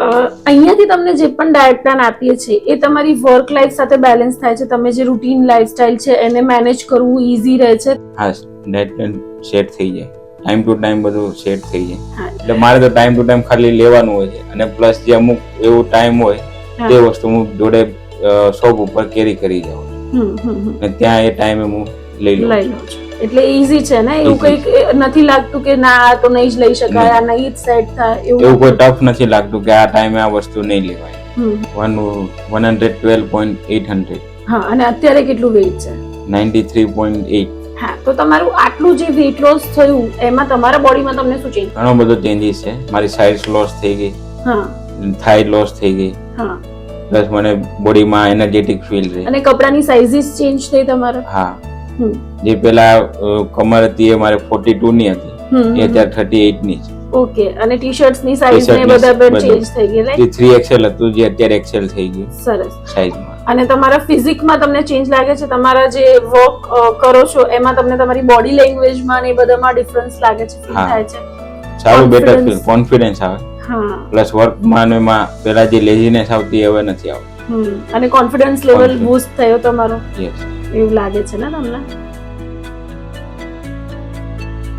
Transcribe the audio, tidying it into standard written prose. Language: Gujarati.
અહીંયાથી તમને જે પણ ડાયટ પ્લાન આપીએ છીએ એ તમારી વર્ક લાઈફ સાથે બેલેન્સ થાય છે, તમે જે રૂટીન લાઈફસ્ટાઈલ છે એને મેનેજ કરવું ઈઝી રહે છે? હા, ડાયટ પ્લાન સેટ થઈ જાય, ટાઈમ ટુ ટાઈમ બધું સેટ થઈ જાય. એટલે મારે તો ટાઈમ ટુ ટાઈમ ખાલી લેવાનું હોય છે, અને પ્લસ જે અમુક એવું ટાઈમ હોય તે વસ્તુ હું જોડે શોપ ઉપર કેરી કરી જાઉં અને ત્યાં એ ટાઈમે હું લઈ લઉં છું. એટલે ઈઝી છે ને, એવું કઈક નથી લાગતું કે ના આ તો નહીં જ લઈ શકાય, આ નહીં જ સેટ થાય, એવું કોઈ ટફ નથી લાગતું કે આ ટાઈમે આ વસ્તુ નહીં લેવાય. 112.800. હા, અને અત્યારે કેટલું વેઇટ છે? 93.8. હા, તો તમારું આટલું જે વેઇટ લોસ થયું એમાં તમારા બોડીમાં તમને શું ચેન્જ? ઘણો બધો ચેન્જીસ છે. મારી સાઇઝ લોસ થઈ ગઈ, હા, થાઈ લોસ થઈ ગઈ, હા, પ્લસ મને બોડીમાં એનર્જેટિક ફીલ રહે. અને કપડાની સાઇઝીસ ચેન્જ થઈ તમારા? હા, જે પેલા કમર હતી એ મારે 42 ની હતી, એ અત્યારે 38 ની છે. ઓકે, અને ટી શર્ટ્સ ની સાઇઝ ને બધા પણ ચેન્જ થઈ ગઈ, રાઈટ? 3XL હતું જે અત્યારે XL થઈ ગયું. સરસ સાઇઝમાં. અને તમારા ફિઝિકમાં તમને ચેન્જ લાગે છે? તમારા જે વર્ક કરો છો એમાં તમને તમારી બોડી લેંગ્વેજમાં ને બધામાં ડિફરન્સ લાગે છે, ફીલ થાય છે? સારું, બેટર ફીલ, કોન્ફિડન્સ આવે. હા, પ્લસ વર્કમાં એમાં પેલા જે લેઝીનેસ આવતી હવે નથી આવતી. અને કોન્ફિડન્સ લેવલ બૂસ્ટ થયો તમારો, યસ, એવું લાગે છે ને તમને?